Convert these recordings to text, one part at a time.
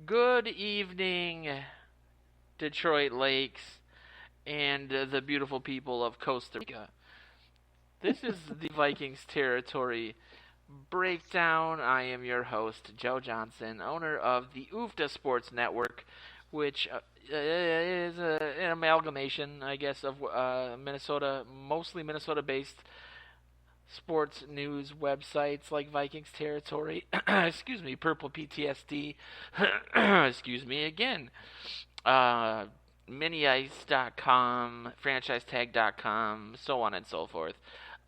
Good evening, Detroit Lakes, and the beautiful people of Costa Rica. This is the Vikings Territory Breakdown. I am your host, Joe Johnson, owner of the UFTA Sports Network, which is an amalgamation, I guess, of Minnesota, mostly Minnesota-based sports news websites like Vikings Territory, excuse me, Purple PTSD, excuse me again, uh, miniice.com, franchisetag.com, so on and so forth.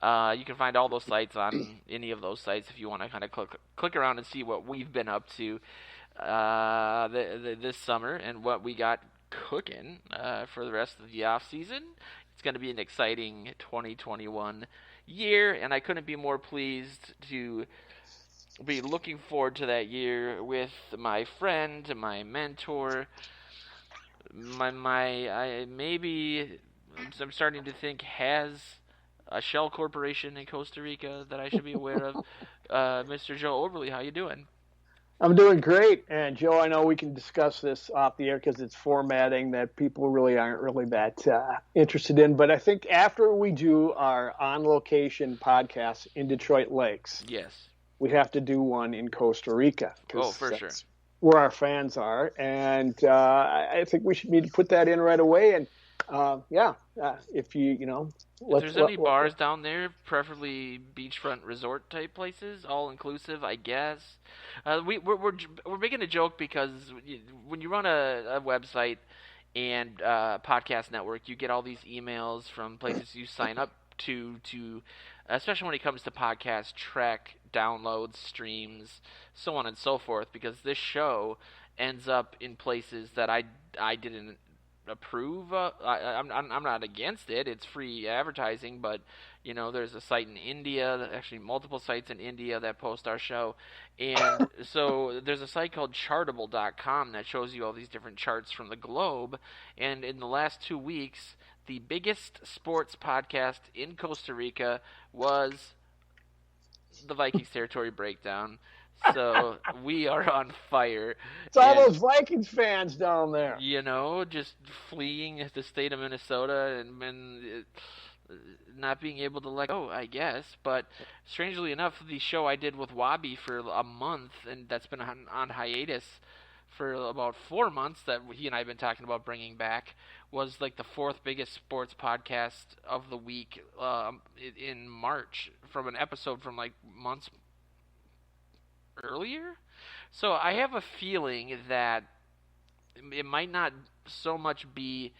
You can find all those sites on any of those sites if you want to kind of click around and see what we've been up to this summer and what we got cooking for the rest of the off season. It's going to be an exciting 2021 year, and I couldn't be more pleased to be looking forward to that year with my friend, my mentor, I'm starting to think has a shell corporation in Costa Rica that I should be aware of. Mr. Joe Overly, how you doing? I'm doing great. And Joe, I know we can discuss this off the air because it's formatting that people really aren't really that interested in. But I think after we do our on-location podcast in Detroit Lakes, Yes. we have to do one in Costa Rica. Oh, for sure. Where our fans are. And I think we should need to put that in right away. And if if there's any bars down there, preferably beachfront resort type places, all inclusive, I guess. We're making a joke because when you run a website and podcast network, you get all these emails from places you sign up to especially when it comes to podcast track downloads, streams, so on and so forth. Because this show ends up in places that I didn't approve. I'm not against it. It's free advertising, but there's a site in India, actually multiple sites in India that post our show, and so there's a site called Chartable.com that shows you all these different charts from the globe. And in the last 2 weeks, the biggest sports podcast in Costa Rica was the Vikings Territory Breakdown. So we are on fire. It's all those Vikings fans down there. Just fleeing the state of Minnesota and not being able to let go, I guess. But strangely enough, the show I did with Wabi for a month, and that's been on hiatus for about 4 months, that he and I have been talking about bringing back, was like the fourth biggest sports podcast of the week in March, from an episode from like months earlier. So I have a feeling that it might not so much be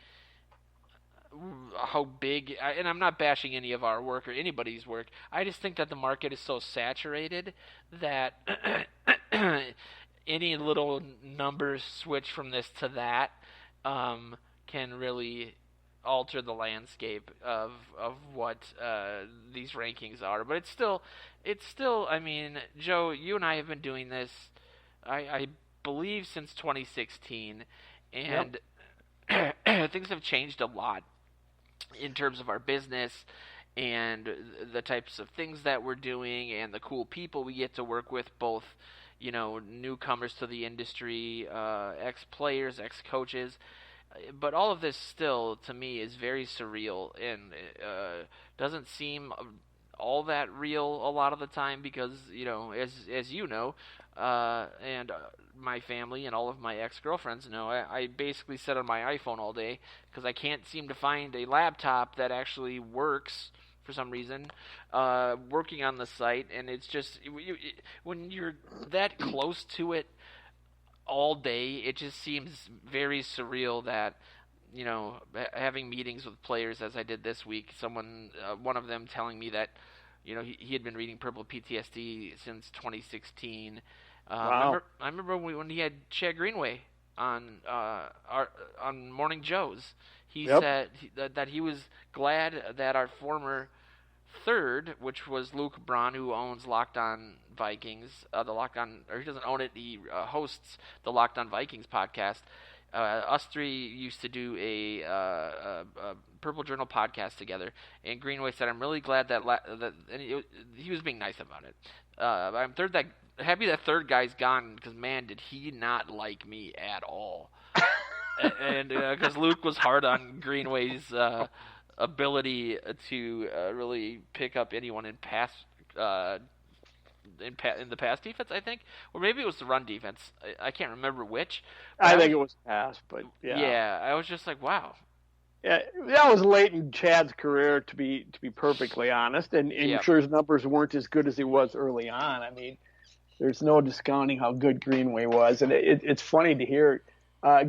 how big, and I'm not bashing any of our work or anybody's work. I just think that the market is so saturated that any little numbers switch from this to that can really alter the landscape of what these rankings are. But it's still. I mean, Joe, you and I have been doing this, I believe, since 2016, and yep. Things have changed a lot in terms of our business and the types of things that we're doing and the cool people we get to work with, both newcomers to the industry, ex-players, ex-coaches. But all of this still, to me, is very surreal and doesn't seem all that real a lot of the time because, as you know, and my family and all of my ex-girlfriends know, I basically sit on my iPhone all day because I can't seem to find a laptop that actually works for some reason, working on the site. And it's just, when you're that close to it all day, it just seems very surreal that, having meetings with players as I did this week, one of them telling me that, he had been reading Purple PTSD since 2016. Wow. I remember when he had Chad Greenway on Morning Joe's. He said that he was glad that our former third, which was Luke Braun, who owns Locked On Vikings, he doesn't own it, he hosts the Locked On Vikings podcast. Us three used to do a Purple Journal podcast together, and Greenway said, "I'm really glad that," and he was being nice about it. I'm happy that third guy's gone because, man, did he not like me at all. And because Luke was hard on Greenway's ability to really pick up anyone in pass in the pass defense, I think, or maybe it was the run defense. I can't remember which. I think it was pass, but yeah. Yeah, I was just like, wow. Yeah, that was late in Chad's career, to be perfectly honest, and I'm sure his numbers weren't as good as he was early on. I mean, there's no discounting how good Greenway was, and it's funny to hear.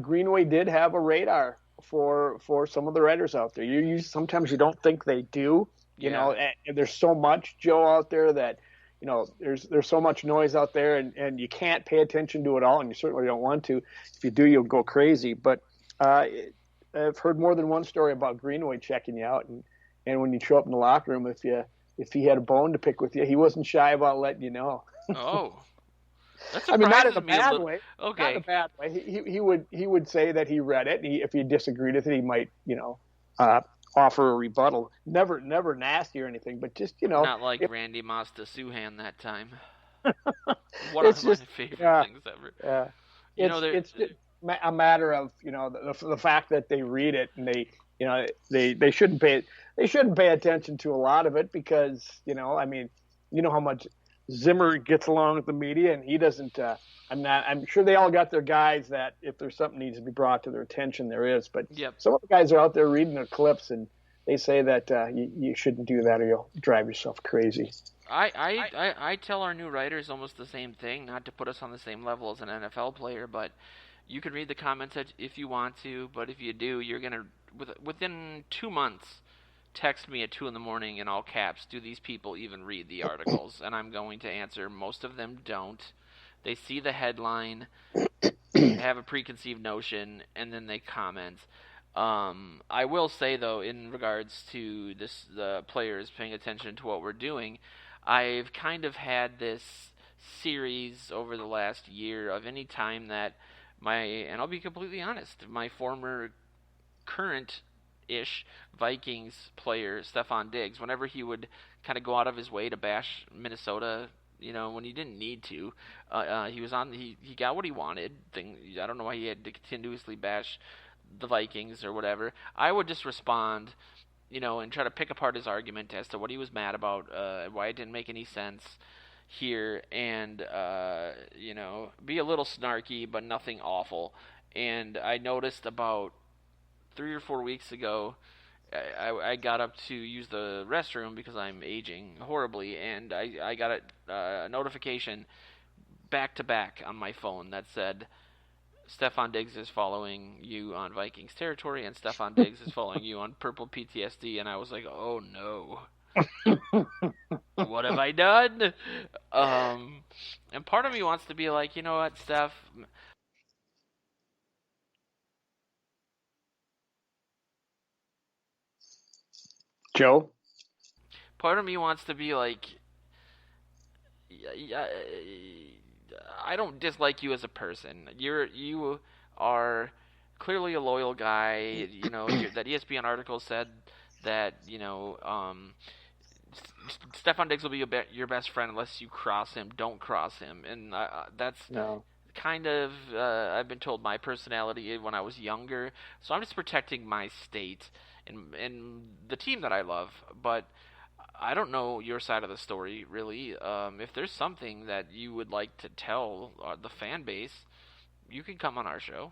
Greenway did have a radar for some of the writers out there. Sometimes you don't think they do, you know. And there's so much, Joe, out there that, you know, there's so much noise out there, and you can't pay attention to it all, and you certainly don't want to. If you do, you'll go crazy. But I've heard more than one story about Greenway checking you out, and when you show up in the locker room, if he had a bone to pick with you, he wasn't shy about letting you know. Oh, that I mean, not in a me bad little... way. Okay, not in a bad way. He would say that he read it. If he disagreed with it, he might, you know, offer a rebuttal. Never nasty or anything, but just, you know, not like Randy Moss to Suhan that time. One of my favorite things ever. Yeah, you know, it's a matter of, you know, the fact that they read it, and they shouldn't pay attention to a lot of it because, you know, I mean, you know how much Zimmer gets along with the media, and he doesn't. I'm sure they all got their guys that if there's something needs to be brought to their attention, there is. But some of the guys are out there reading their clips, and they say that you shouldn't do that or you'll drive yourself crazy. I tell our new writers almost the same thing, not to put us on the same level as an NFL player, but you can read the comments if you want to. But if you do, you're gonna within 2 months. Text me at 2 a.m. in all caps, do these people even read the articles? And I'm going to answer, most of them don't. They see the headline, have a preconceived notion, and then they comment. I will say, though, in regards to the players paying attention to what we're doing, I've kind of had this series over the last year of any time that and I'll be completely honest, my former current-ish Vikings player, Stefan Diggs, whenever he would kind of go out of his way to bash Minnesota, you know, when he didn't need to, he got what he wanted. I don't know why he had to continuously bash the Vikings or whatever. I would just respond, you know, and try to pick apart his argument as to what he was mad about, why it didn't make any sense here, and you know, be a little snarky, but nothing awful. And I noticed about 3 or 4 weeks ago, I got up to use the restroom because I'm aging horribly, and I got a notification back to back on my phone that said, Stefan Diggs is following you on Vikings territory, and Stefan Diggs is following you on Purple PTSD, and I was like, oh no. What have I done? And part of me wants to be like, you know what, Steph? Joe? Part of me wants to be like, I don't dislike you as a person. You are clearly a loyal guy. You know, that ESPN article said that, you know, Stefan Diggs will be your best friend unless you cross him. Don't cross him. And that's kind of, I've been told, my personality when I was younger. So I'm just protecting my state and the team that I love. But I don't know your side of the story, really. If there's something that you would like to tell the fan base, you can come on our show.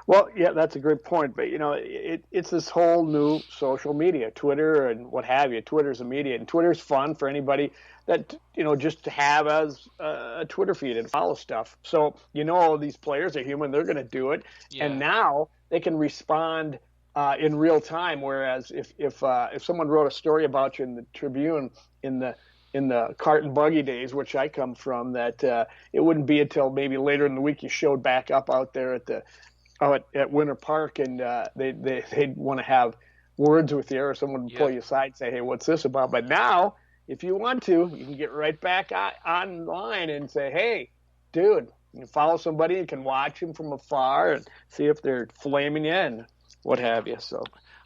Well, yeah, that's a great point. But, you know, it's this whole new social media, Twitter and what have you. Twitter's immediate. And Twitter's fun for anybody that, you know, just to have as a Twitter feed and follow stuff. So, you know, these players are human. They're going to do it. Yeah. And now they can respond in real time. Whereas if someone wrote a story about you in the Tribune in the cart and buggy days, which I come from, that it wouldn't be until maybe later in the week you showed back up out there at Winter Park, and they'd want to have words with you, or someone would pull you aside and say, hey, what's this about? But now, if you want to, you can get right back online and say, hey, dude, you can follow somebody and can watch them from afar and see if they're flaming you and what have you. So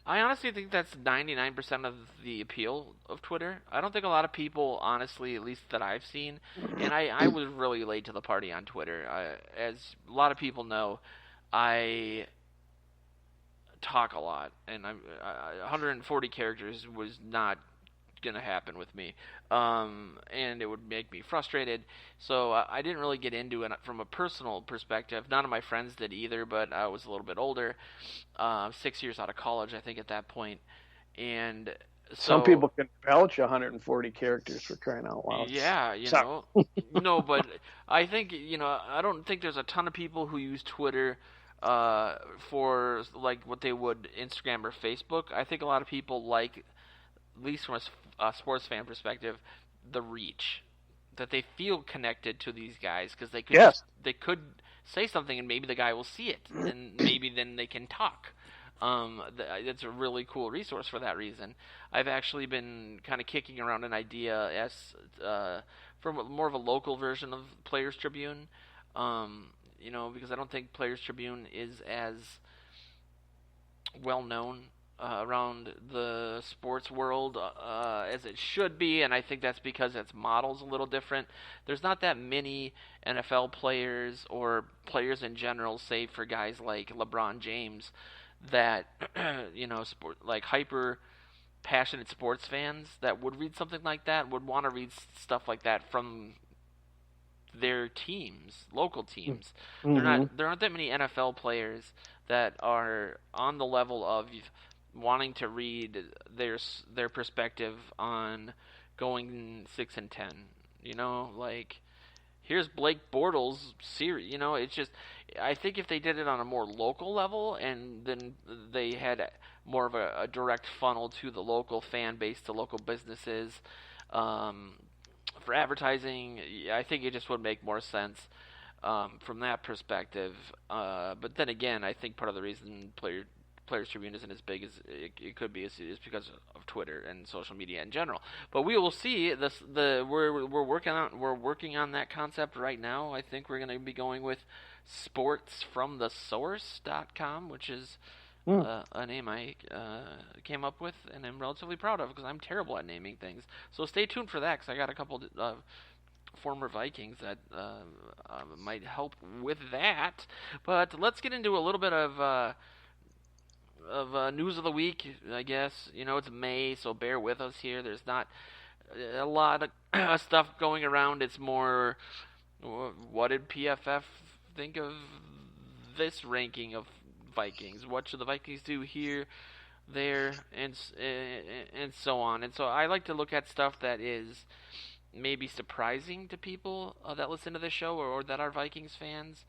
I honestly think that's 99% of the appeal of Twitter. I don't think a lot of people, honestly, at least that I've seen, and I was really late to the party on Twitter. As a lot of people know, I talk a lot, and 140 characters was not gonna happen with me, and it would make me frustrated. So I didn't really get into it from a personal perspective. None of my friends did either, but I was a little bit older, 6 years out of college, I think, at that point, and so some people can belch 140 characters, for crying out loud. Yeah, no, but I think I don't think there's a ton of people who use Twitter for like what they would Instagram or Facebook. I think a lot of people like, at least from a sports fan perspective, the reach that they feel connected to these guys because they could say something and maybe the guy will see it and maybe then they can talk. It's a really cool resource for that reason. I've actually been kind of kicking around an idea as for more of a local version of Players Tribune, because I don't think Players Tribune is as well known around the sports world as it should be, and I think that's because its model's a little different. There's not that many NFL players or players in general, save for guys like LeBron James, that like hyper passionate sports fans that would read something like that, would want to read stuff like that from their teams, local teams. Mm-hmm. There aren't that many NFL players that are on the level of wanting to read their perspective on going 6-10. Like, here's Blake Bortles' series. It's just, I think if they did it on a more local level and then they had more of a direct funnel to the local fan base, to local businesses, for advertising, I think it just would make more sense from that perspective. But then again, I think part of the reason Players Tribune isn't as big as it could be is because of Twitter and social media in general. But we will see. We're working on that concept right now. I think we're going to be going with sportsfromthesource.com, which is a name I came up with and I'm relatively proud of because I'm terrible at naming things. So stay tuned for that because I got a couple former Vikings that might help with that. But let's get into a little bit of news of the week, I guess. It's May, so bear with us here. There's not a lot of stuff going around. It's more, what did PFF think of this ranking of Vikings? What should the Vikings do here, there, and so on? And so I like to look at stuff that is maybe surprising to people that listen to this show or that are Vikings fans,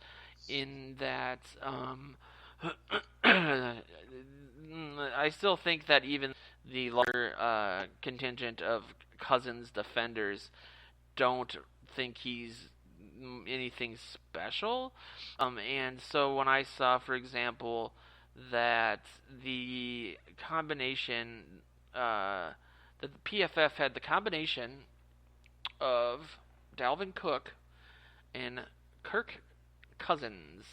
in that I still think that even the larger contingent of Cousins defenders don't think he's anything special. And so when I saw, for example, that the combination, that the PFF had the combination of Dalvin Cook and Kirk Cousins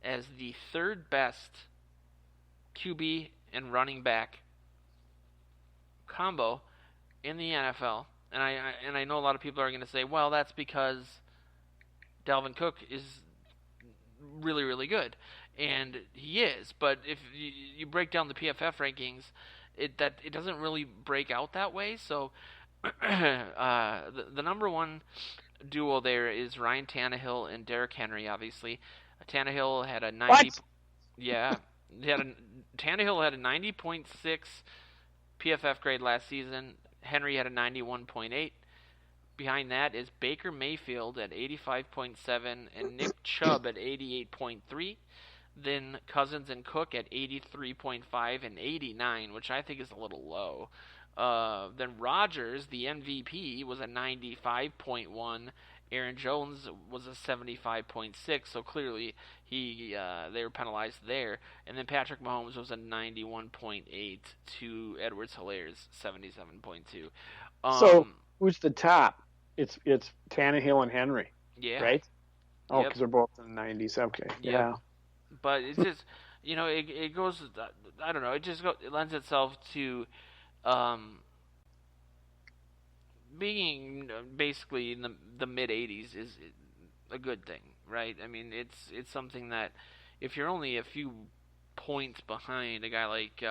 as the third best QB and running back combo in the NFL, and I know a lot of people are going to say, well, that's because Dalvin Cook is really, really good, and he is. But if you break down the PFF rankings, it doesn't really break out that way. So the number one duo there is Ryan Tannehill and Derrick Henry. Obviously, Tannehill had a 90. What? Yeah, Tannehill had a 90.6 PFF grade last season. Henry had a 91.8. Behind that is Baker Mayfield at 85.7 and Nick Chubb at 88.3. Then Cousins and Cook at 83.5 and 89, which I think is a little low. Then Rodgers, the MVP, was a 95.1. Aaron Jones was a 75.6, so clearly they were penalized there. And then Patrick Mahomes was a 91.8 to Edwards-Hilaire's 77.2. So who's the top? It's Tannehill and Henry. Yeah. Right? Oh, Yep. because they're both in the 90s. Okay. Yep. Yeah. But it's just, it goes. I don't know. It lends itself to being basically in the mid 80s is a good thing, right? I mean, it's something that if you're only a few points behind a guy like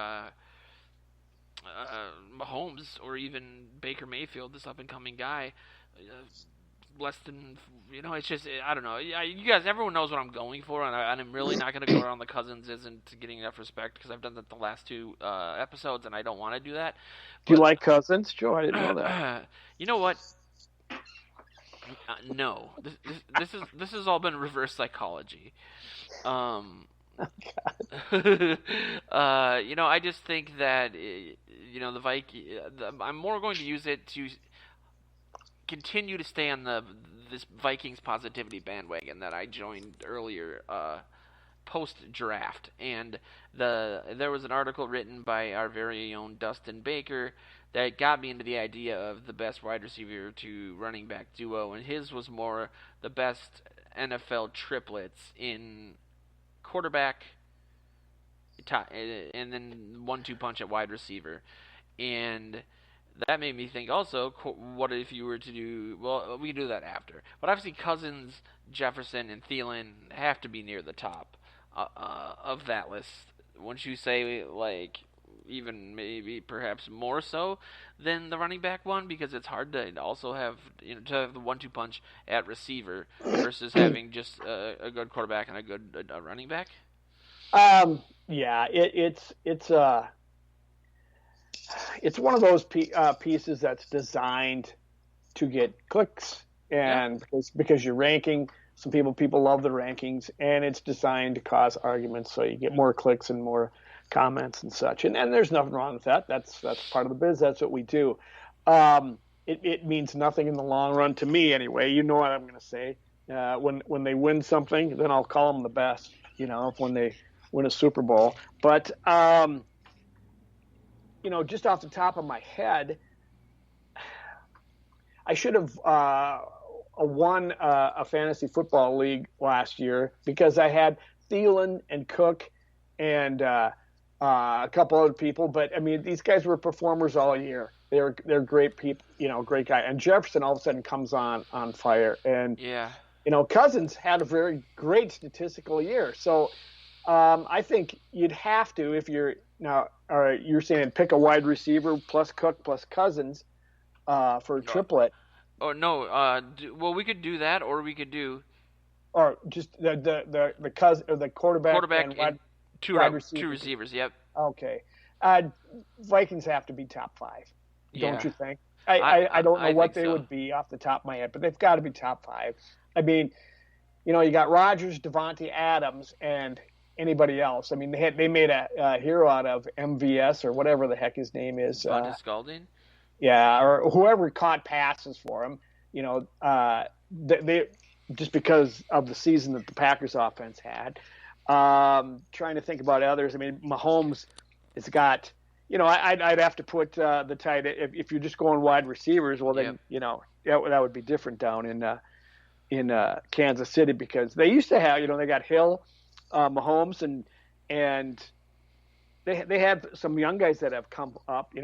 Mahomes or even Baker Mayfield, this up and coming guy, less than, it's just, I don't know. You guys, everyone knows what I'm going for, and I'm really not going to go around the Cousins isn't getting enough respect because I've done that the last two episodes, and I don't want to do that. Do you like Cousins, Joe? I didn't know that. You know what? No, this has all been reverse psychology. I just think that the I'm more going to use it to continue to stay on this Vikings positivity bandwagon that I joined earlier post draft, and there was an article written by our very own Dustin Baker that got me into the idea of the best wide receiver to running back duo, and his was more the best NFL triplets in quarterback, and then 1-2 punch at wide receiver. And that made me think also, what if you were to do, well, we can do that after. But obviously Cousins, Jefferson, and Thielen have to be near the top of that list. Wouldn't you say, like, even maybe perhaps more so than the running back one? Because it's hard to also have, to have the 1-2 punch at receiver versus having just a good quarterback and a good running back. Yeah, it's one of those pieces that's designed to get clicks, and because you're ranking, some people love the rankings, and it's designed to cause arguments, so you get more clicks and more comments and such. And there's nothing wrong with that. That's part of the biz. That's what we do. It means nothing in the long run to me, anyway. You know what I'm going to say. When they win something, then I'll call them the best. When they win a Super Bowl. But just off the top of my head, I should have won a fantasy football league last year because I had Thielen and Cook and a couple other people. But I mean, these guys were performers all year. They're great people, great guy. And Jefferson all of a sudden comes on fire. And Cousins had a very great statistical year. So I think you'd have to, if you're saying pick a wide receiver plus Cook plus Cousins for a triplet. Oh no! Well, we could do that, or we could do, or just the cousin or the quarterback and two receivers. Yep. Okay. Vikings have to be top 5, don't you think? I don't know what they would be off the top of my head, but they've got to be top 5. I mean, you got Rodgers, Devontae Adams, and anybody else. I mean, they made a hero out of MVS or whatever the heck his name is. Scalding? Yeah, or whoever caught passes for him. They just because of the season that the Packers offense had. Trying to think about others. I mean, Mahomes has got. I'd have to put the tight. If you're just going wide receivers, well then that would be different down in Kansas City because they used to have. They got Hill, Mahomes, and they have some young guys that have come up.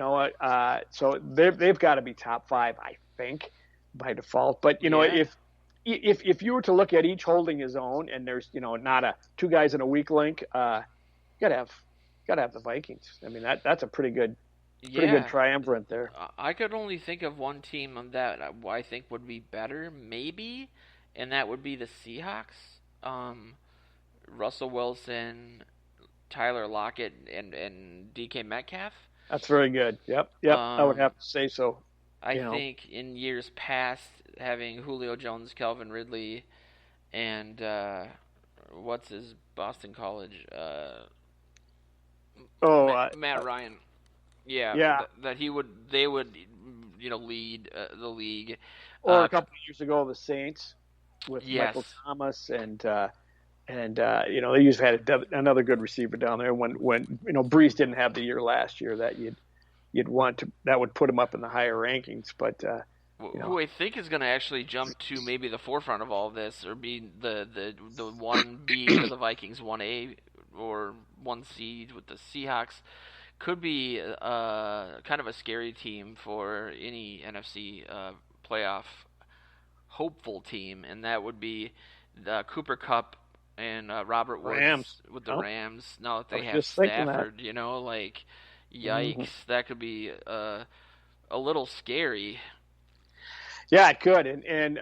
So they've got to be top 5, I think, by default. But if you were to look at each holding his own, and there's not two guys in a weak link, you gotta have the Vikings. I mean that's a pretty good triumvirate there. I could only think of one team that I think would be better, maybe, and that would be the Seahawks. Russell Wilson, Tyler Lockett, and DK Metcalf. That's very good. Yep. I would have to say so. I think in years past, having Julio Jones, Calvin Ridley, and what's his Boston College? Matt Ryan. Yeah. That they would lead the league. Or a couple of years ago, the Saints with Michael Thomas and they usually had another good receiver down there. When Brees didn't have the year last year that you'd want to, that would put him up in the higher rankings. But who I think is going to actually jump to maybe the forefront of all of this, or be the 1B to the Vikings 1A or 1 seed with the Seahawks, could be kind of a scary team for any NFC playoff hopeful team, and that would be the Cooper Kupp and Robert Woods Rams. with the Rams. Now that they have just thinking Stafford, yikes, that could be a little scary. Yeah, it could, and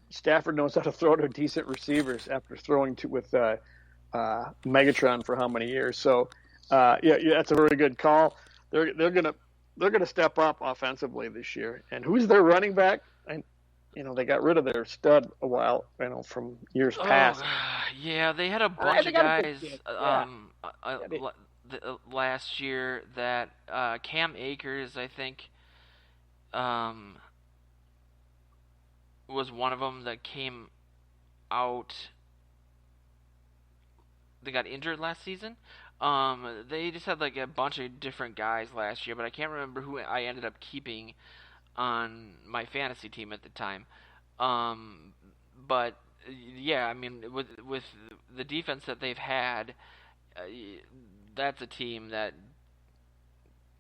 Stafford knows how to throw to decent receivers after throwing with Megatron for how many years. So, yeah, that's a very good call. They're gonna step up offensively this year. And who's their running back? And they got rid of their stud a while, from years past. Yeah, they had a bunch of guys last year that Cam Akers, I think, was one of them that came out. They got injured last season. They just had like a bunch of different guys last year, but I can't remember who I ended up keeping on my fantasy team at the time. But yeah, I mean, with the defense that they've had, that's a team that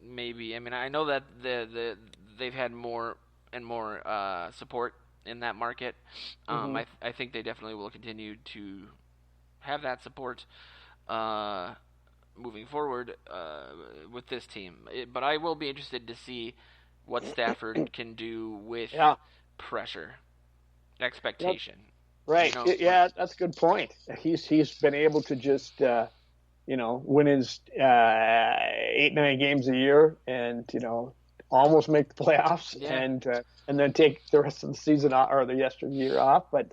maybe. I mean, I know that they've had more and more support in that market. I think they definitely will continue to have that support moving forward with this team. But I will be interested to see what Stafford can do with pressure, expectation. Yep. Right. Yeah, that's a good point. He's been able to just win his 8-9 games a year and almost make the playoffs and then take the rest of the season or the rest of the year off. But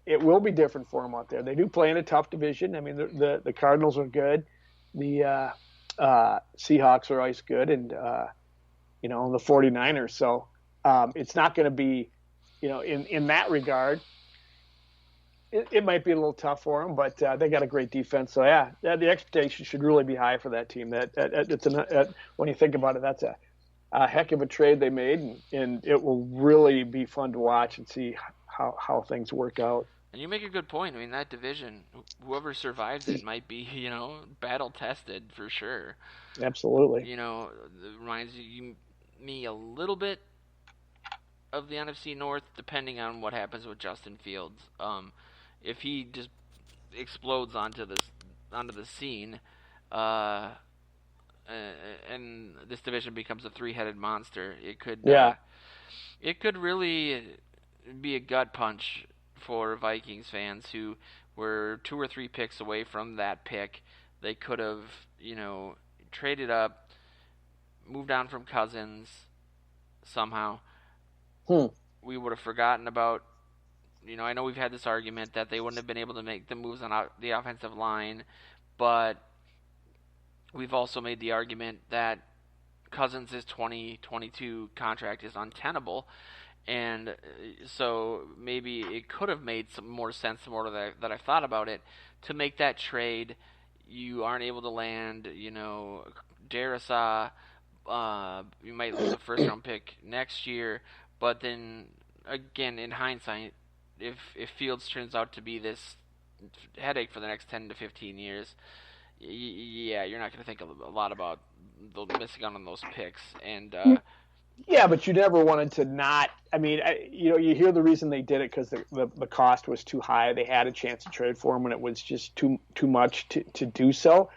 it will be different for them out there. They do play in a tough division. I mean, the Cardinals are good. The Seahawks are always good, and the 49ers. So it's not going to be, in that regard, it might be a little tough for them, but they got a great defense. So the expectation should really be high for that team. When you think about it, that's a heck of a trade they made, and it will really be fun to watch and see how things work out. And you make a good point. I mean, that division, whoever survives it might be, battle tested for sure. Absolutely. It reminds me a little bit of the NFC North, depending on what happens with Justin Fields. If he just explodes onto the scene, and this division becomes a 3-headed monster, it could really be a gut punch for Vikings fans who were 2 or 3 picks away from that pick. They could have, traded up, moved on from Cousins somehow. We would have forgotten about, I know we've had this argument that they wouldn't have been able to make the moves on the offensive line, but we've also made the argument that Cousins' 2022 contract is untenable. And so maybe it could have made some more sense the more that I've thought about it to make that trade. You aren't able to land, Darisaw. You might lose a first-round pick next year. But then, again, in hindsight, if Fields turns out to be this headache for the next 10 to 15 years, you're not going to think a lot about missing out on those picks. And yeah, but you never wanted to not. I mean, you hear the reason they did it because the cost was too high. They had a chance to trade for him, and it was just too much to do so.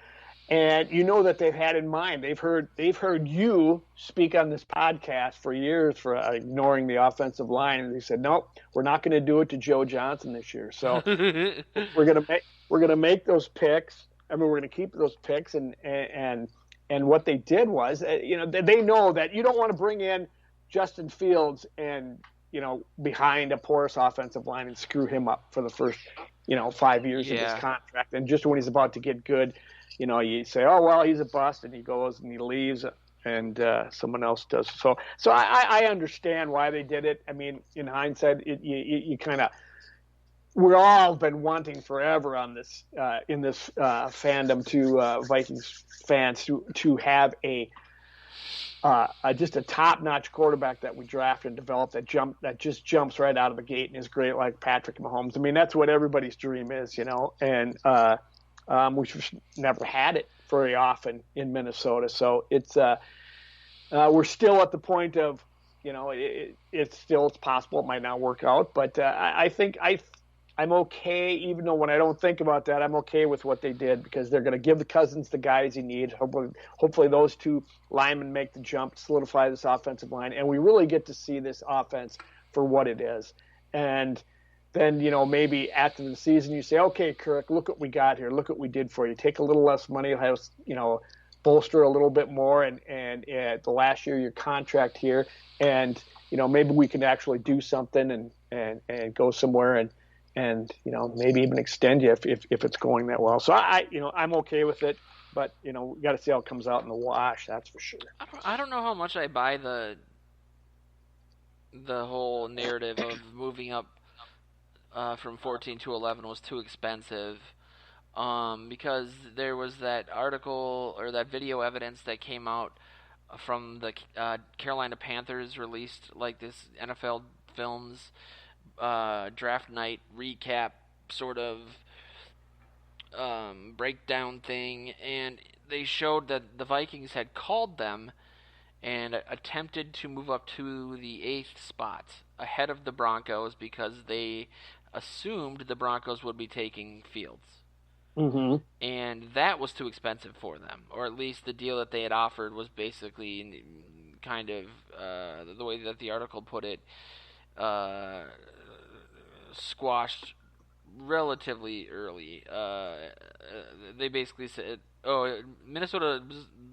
And that they've had in mind. They've heard you speak on this podcast for years for ignoring the offensive line, and they said, nope, we're not going to do it to Joe Johnson this year. So we're gonna make those picks. I mean, we're going to keep those picks, and what they did was, they know that you don't want to bring in Justin Fields and behind a porous offensive line and screw him up for the first 5 years of his contract, and just when he's about to get good. You say, oh, well, he's a bust, and he goes and he leaves, and someone else does. So I understand why they did it. I mean, in hindsight, you kind of – we've all been wanting forever on this in this fandom to Vikings fans to have just a top-notch quarterback that we draft and develop that just jumps right out of the gate and is great like Patrick Mahomes. I mean, that's what everybody's dream is, and which we've never had it very often in Minnesota. So it's we're still at the point of, it's possible it might not work out, but I think I'm okay, even though when I don't think about that, I'm okay with what they did, because they're going to give the Cousins the guys he needs. Hopefully those two linemen make the jump, solidify this offensive line, and we really get to see this offense for what it is. And then, maybe after the season you say, okay, Kirk, look what we got here. Look what we did for you. Take a little less money, have, bolster a little bit more, and the last year your contract here, and maybe we can actually do something and go somewhere and maybe even extend you if it's going that well. So I'm okay with it, but we got to see how it comes out in the wash. That's for sure. I don't know how much I buy the whole narrative of moving up from 14 to 11 was too expensive. Because there was that article or that video evidence that came out from the Carolina Panthers, released like this NFL Films draft night recap sort of breakdown thing, and they showed that the Vikings had called them and attempted to move up to the 8th spot ahead of the Broncos because they assumed the Broncos would be taking Fields. Mm-hmm. And that was too expensive for them, or at least the deal that they had offered was basically kind of the way that the article put it, squashed relatively early. They basically said, Minnesota's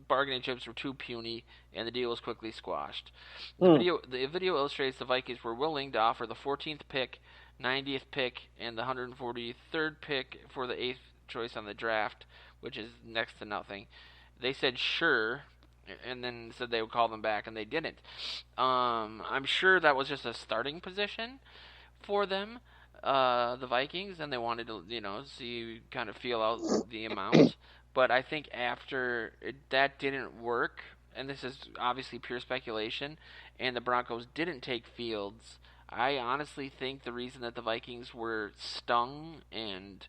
bargaining chips were too puny, and the deal was quickly squashed. The video illustrates the Vikings were willing to offer the 14th pick, 90th pick, and the 143rd pick for the 8th choice on the draft, which is next to nothing. They said sure, and then said they would call them back, and they didn't. I'm sure that was just a starting position for them, the Vikings, and they wanted to, kind of feel out the amount. But I think after that didn't work, and this is obviously pure speculation, and the Broncos didn't take Fields, I honestly think the reason that the Vikings were stung and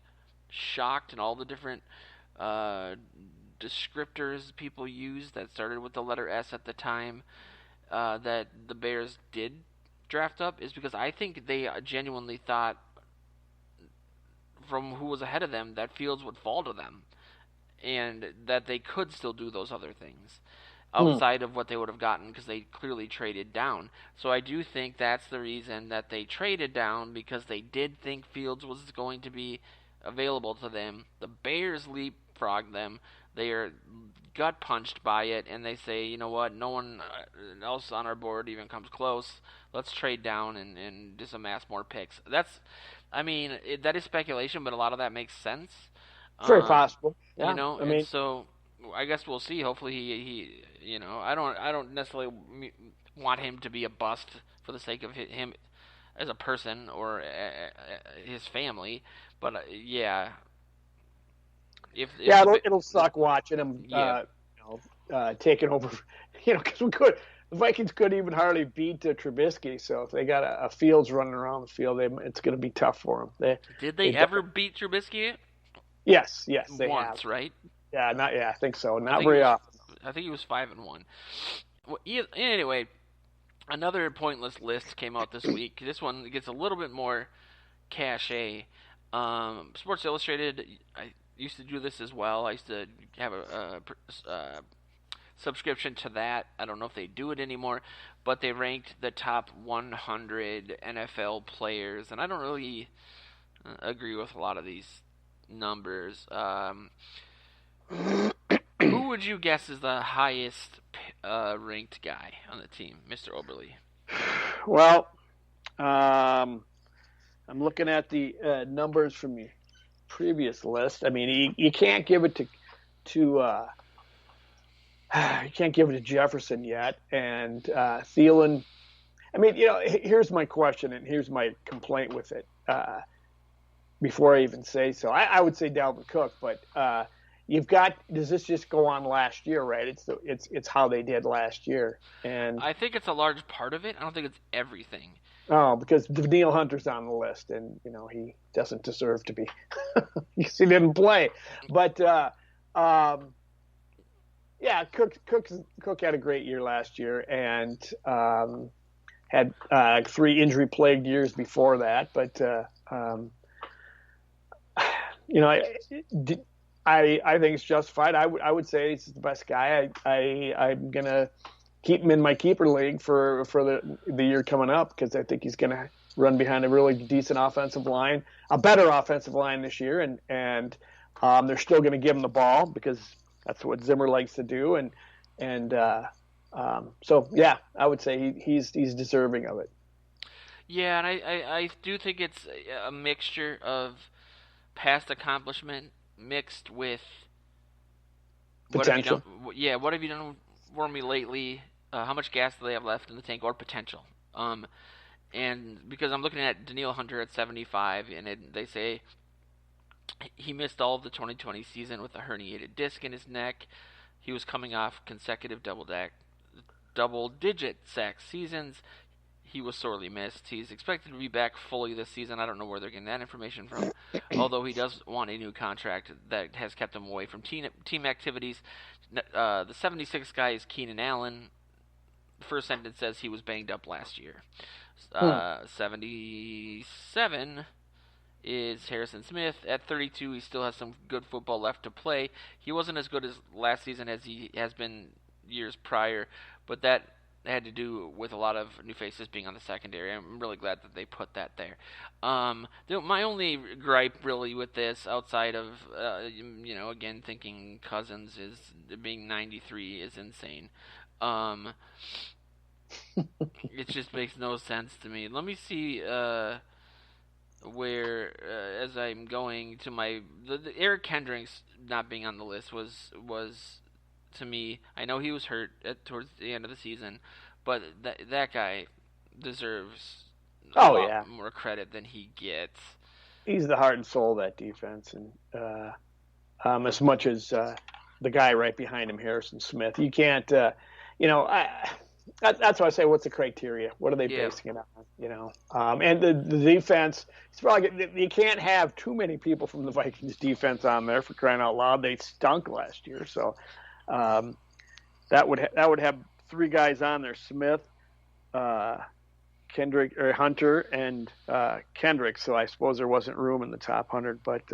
shocked and all the different descriptors people used that started with the letter S at the time that the Bears did draft up is because I think they genuinely thought, from who was ahead of them, that Fields would fall to them and that they could still do those other things outside of what they would have gotten, because they clearly traded down. So I do think that's the reason that they traded down, because they did think Fields was going to be available to them. The Bears leapfrogged them. They are gut punched by it, and they say, you know what, no one else on our board even comes close. Let's trade down and just amass more picks. That is speculation, but a lot of that makes sense. Very possible. Yeah. And so I guess we'll see. Hopefully he I don't necessarily want him to be a bust for the sake of him as a person or his family, but it'll suck watching him taking over, because the Vikings couldn't even hardly beat Trubisky, so if they got a Fields running around the field, it's going to be tough for them. Did they ever beat Trubisky? Yes, they once, have. Right? Yeah, I think so. Not very often. I think he was 5-1. Well, anyway, another pointless list came out this week. This one gets a little bit more cachet. Sports Illustrated, I used to do this as well. I used to have a subscription to that. I don't know if they do it anymore, but they ranked the top 100 NFL players, and I don't really agree with a lot of these numbers. Who would you guess is the highest ranked guy on the team, Mr. Oberle? Well, I'm looking at the numbers from your previous list. I mean, you can't give it to you can't give it to Jefferson yet, and Thielen. I mean, here's my question, and here's my complaint with it. Before I even say so, I would say Dalvin Cook, but does this just go on last year, right? It's how they did last year, and I think it's a large part of it. I don't think it's everything. Oh, because Daniil Hunter's on the list, and he doesn't deserve to be. He didn't play, but yeah, Cook had a great year last year, and had 3 injury-plagued years before that. But I think it's justified. I would say he's the best guy. I'm gonna keep him in my keeper league for the year coming up, because I think he's gonna run behind a really decent offensive line, a better offensive line this year, and they're still gonna give him the ball because that's what Zimmer likes to do, so yeah, I would say he's deserving of it. Yeah, and I do think it's a mixture of past accomplishment mixed with Potential. what have you done for me lately? How much gas do they have left in the tank, or potential? And because I'm looking at Daniil Hunter at 75, and they say he missed all of the 2020 season with a herniated disc in his neck. He was coming off consecutive double-digit sack seasons. He was sorely missed. He's expected to be back fully this season. I don't know where they're getting that information from, although he does want a new contract that has kept him away from team activities. The 76 guy is Keenan Allen. The first sentence says he was banged up last year. 77 is Harrison Smith. At 32, he still has some good football left to play. He wasn't as good as last season as he has been years prior, but that had to do with a lot of new faces being on the secondary. I'm really glad that they put that there. My only gripe really with this, outside of again thinking Cousins is being 93 is insane. It just makes no sense to me. Let me see where as I'm going to the Eric Kendricks not being on the list was to me. I know he was hurt towards the end of the season, but that guy deserves a lot more credit than he gets. He's the heart and soul of that defense, and as much as the guy right behind him, Harrison Smith, you can't. That's why I say, what's the criteria? What are they basing it on? And the defense, it's probably, you can't have too many people from the Vikings defense on there, for crying out loud. They stunk last year, so that would have 3 guys on there: Smith, Kendrick or Hunter, and Kendrick. So I suppose there wasn't room in the top 100, but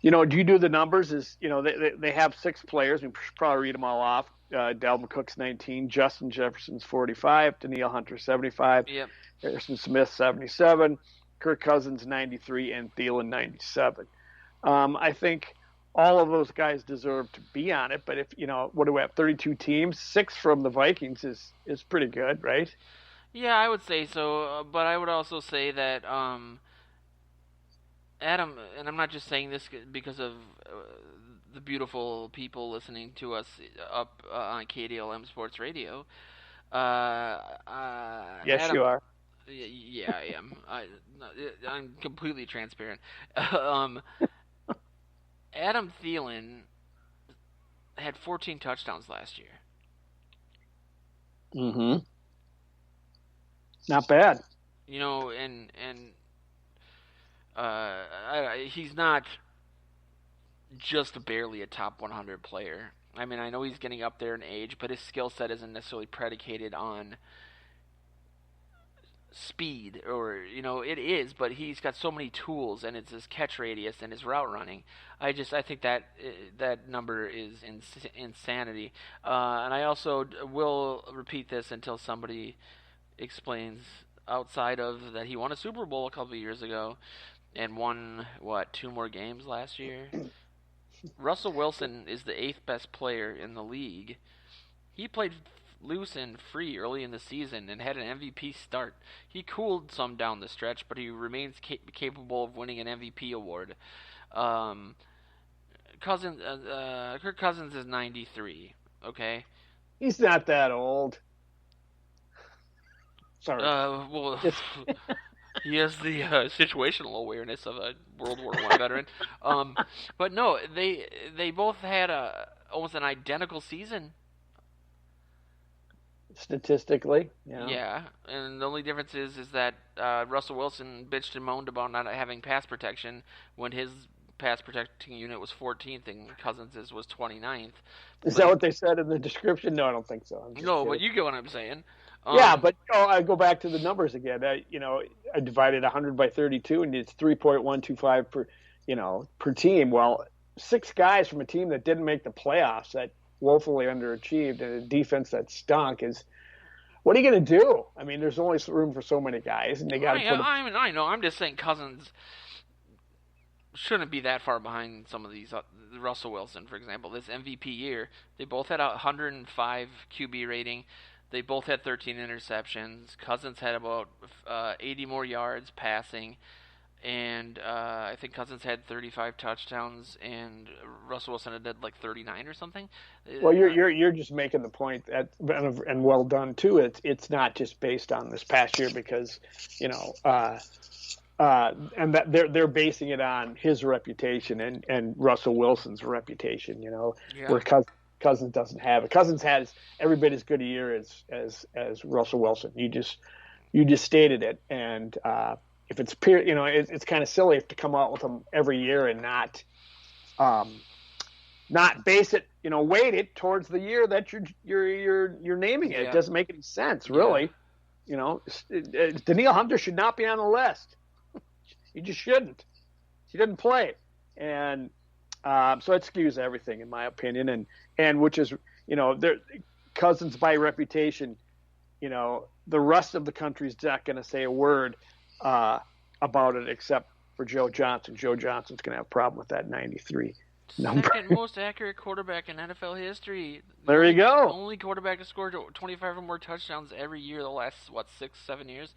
do you do the numbers? They have 6 players. We should probably read them all off. Dalvin Cook's 19, Justin Jefferson's 45, Daniil Hunter 75, Harrison Smith 77, Kirk Cousins 93, and Thielen 97. I think all of those guys deserve to be on it, but if what do we have? 32 teams, 6 from the Vikings is pretty good, right? Yeah, I would say so, but I would also say that Adam, and I'm not just saying this because of the beautiful people listening to us up on KDLM Sports Radio. Yes, Adam, you are. Yeah, I am. I'm completely transparent. Adam Thielen had 14 touchdowns last year. Mm-hmm. Not bad. He's not just barely a top 100 player. I mean, I know he's getting up there in age, but his skill set isn't necessarily predicated on speed, or it is, but he's got so many tools, and it's his catch radius and his route running. I think that number is insanity. And I also will repeat this until somebody explains, outside of that he won a Super Bowl a couple of years ago and won 2 more games last year. Russell Wilson is the 8th best player in the league. He played loose and free early in the season and had an MVP start. He cooled some down the stretch, but he remains capable of winning an MVP award. Kirk Cousins is 93. Okay, he's not that old. Sorry. He has the situational awareness of a World War I veteran. But no, they both had almost an identical season. statistically. Yeah, and the only difference is that Russell Wilson bitched and moaned about not having pass protection when his pass protecting unit was 14th and Cousins' was 29th. Is that what they said in the description? No, I don't think so. No, but you get what I'm saying. Yeah, but I go back to the numbers again. I divided 100 by 32, and it's 3.125 per team. Well, 6 guys from a team that didn't make the playoffs, that woefully underachieved, and a defense that stunk is. What are you going to do? I mean, there's only room for so many guys, and they got to put. I know. I'm just saying Cousins shouldn't be that far behind some of these. Russell Wilson, for example, this MVP year, they both had a 105 QB rating. They both had 13 interceptions. Cousins had about 80 more yards passing, and I think Cousins had 35 touchdowns, and Russell Wilson had like 39 or something. Well, you're just making the point that, and well done too. It's not just based on this past year because and that they're basing it on his reputation and Russell Wilson's reputation. Where Cousins doesn't have it. Cousins has every bit as good a year as Russell Wilson. You just stated it, and if it's it's kind of silly to come out with them every year and not base it, weight it towards the year that you're naming it. Yeah. It doesn't make any sense, really. Yeah. Danielle Hunter should not be on the list. He just shouldn't. He didn't play, and so it skews everything, in my opinion, and which is, Cousins by reputation, the rest of the country's not going to say a word about it except for Joe Johnson. Joe Johnson's going to have a problem with that 93 number. Second most accurate quarterback in NFL history. There you go. Only quarterback to score 25 or more touchdowns every year the last 6-7 years.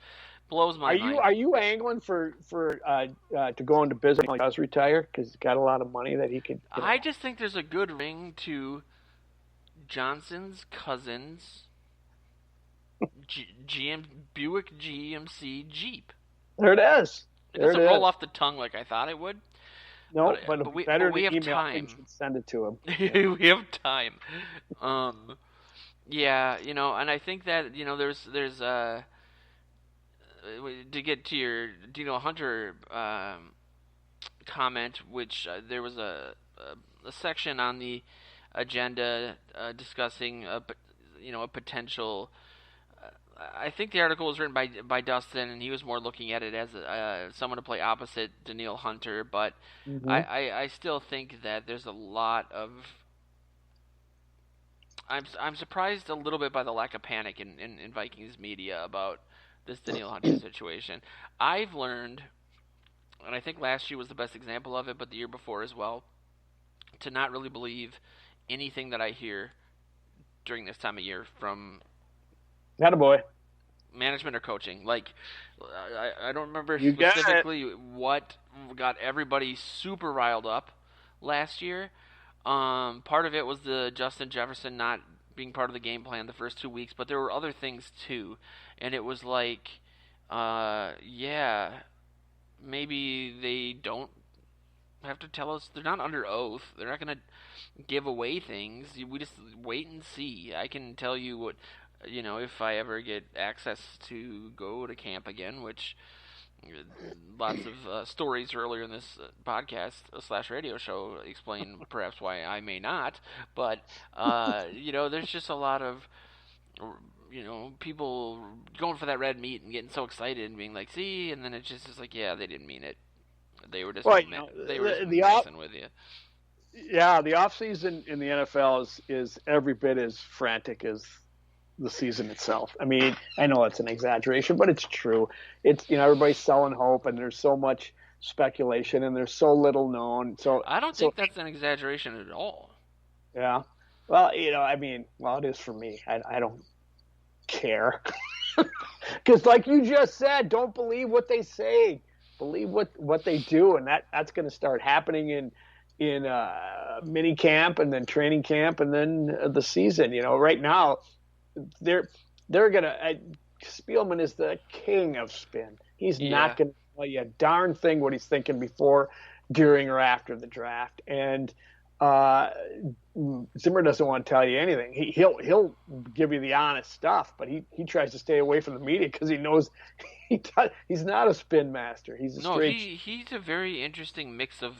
Blows my mind. Are you angling for to go into business when he does retire because he's got a lot of money that he could? I just think there's a good ring to Johnson's Cousins Buick GMC Jeep. There it is. It doesn't roll off the tongue like I thought it would. No, but we have time. Send it to him. We have time. Yeah, and I think that there's to get to your Dino Hunter comment, which there was a section on the agenda discussing a potential. I think the article was written by Dustin, and he was more looking at it as someone to play opposite Danielle Hunter. But I still think that there's a lot of. I'm surprised a little bit by the lack of panic in Vikings media about this Danielle Hunter situation. I've learned, and I think last year was the best example of it, but the year before as well, to not really believe anything that I hear during this time of year from attaboy management or coaching. Like, I don't remember specifically what got everybody super riled up last year. Part of it was the Justin Jefferson not being part of the game plan the first 2 weeks, but there were other things too. And it was like, maybe they don't have to tell us. They're not under oath. They're not going to give away things. We just wait and see. I can tell you what, if I ever get access to go to camp again, which lots of stories earlier in this podcast / radio show explain perhaps why I may not. But, there's just a lot of, people going for that red meat and getting so excited and being like, see, and then it's just like, yeah, they didn't mean it. They were just messing with you. Yeah, the off season in the NFL is every bit as frantic as the season itself. I mean, I know it's an exaggeration, but it's true. It's everybody's selling hope, and there's so much speculation, and there's so little known. So I don't think that's an exaggeration at all. Yeah. Well, it is for me. I don't care because, like you just said, don't believe what they say. Believe what they do, and that's going to start happening in mini camp and then training camp and then the season. Right now. They're gonna. Spielman is the king of spin. He's not gonna tell you a darn thing what he's thinking before, during, or after the draft. And Zimmer doesn't want to tell you anything. He'll give you the honest stuff, but he tries to stay away from the media because he knows he's not a spin master. He's a he's a very interesting mix of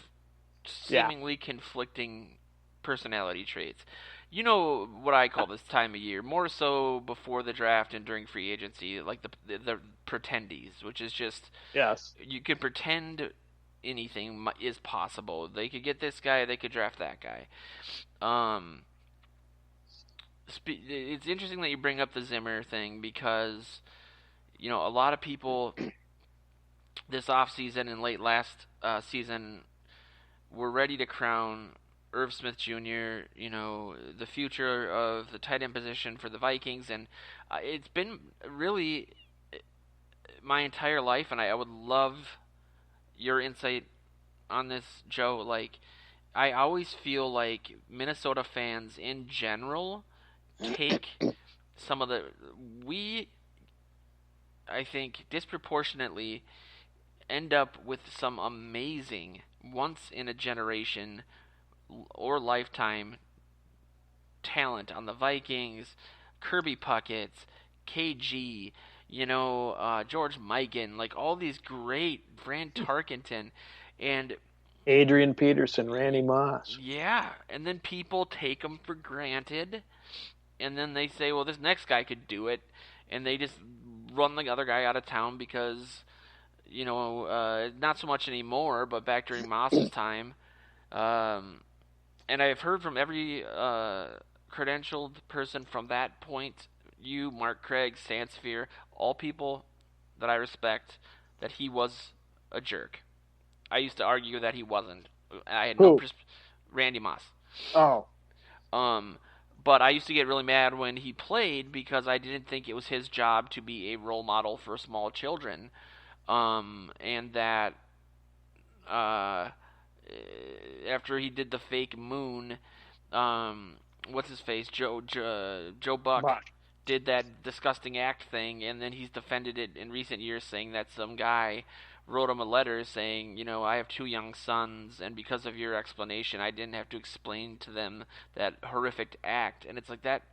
seemingly conflicting personality traits. You know what I call this time of year, more so before the draft and during free agency, like the pretendies, which is just you can pretend anything is possible. They could get this guy, they could draft that guy. It's interesting that you bring up the Zimmer thing because, you know, a lot of people this offseason and late last season were ready to crown Irv Smith Jr., you know, the future of the tight end position for the Vikings, and it's been really my entire life, and I would love your insight on this, Joe. Like, I always feel like Minnesota fans in general take some of I think, disproportionately end up with some amazing, once-in-a-generation or lifetime talent on the Vikings. Kirby Puckett, KG, you know, George Mikan, like all these great, Fran Tarkenton, and Adrian Peterson, Randy Moss. Yeah, and then people take them for granted, and then they say, well, this next guy could do it, and they just run the other guy out of town because, you know, not so much anymore, but back during Moss's time. And I've heard from every credentialed person from that point, you, Mark Craig, Sandspear, all people that I respect, that he was a jerk. I used to argue that he wasn't. I had Randy Moss. Oh. But I used to get really mad when he played because I didn't think it was his job to be a role model for small children. And that after he did the fake moon, what's his face, Joe Buck did that disgusting act thing, and then he's defended it in recent years, saying that some guy wrote him a letter saying, you know, I have 2 young sons, and because of your explanation, I didn't have to explain to them that horrific act. And it's like that,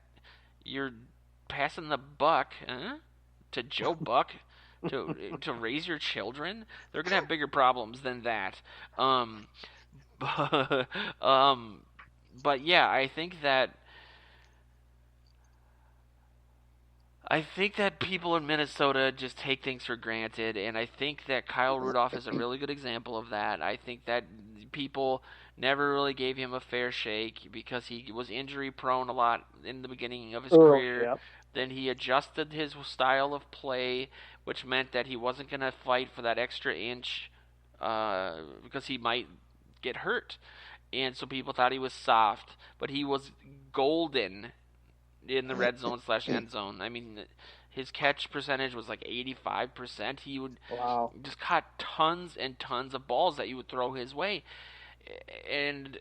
you're passing the buck to Joe Buck to raise your children. They're gonna have bigger problems than that. But yeah, I think that people in Minnesota just take things for granted, and I think that Kyle Rudolph is a really good example of that. I think that people never really gave him a fair shake because he was injury prone a lot in the beginning of his career. Yep. Then he adjusted his style of play, which meant that he wasn't going to fight for that extra inch because he might get hurt. And so people thought he was soft, but he was golden in the red zone / end zone. I mean, his catch percentage was like 85%. He would just caught tons and tons of balls that you would throw his way. And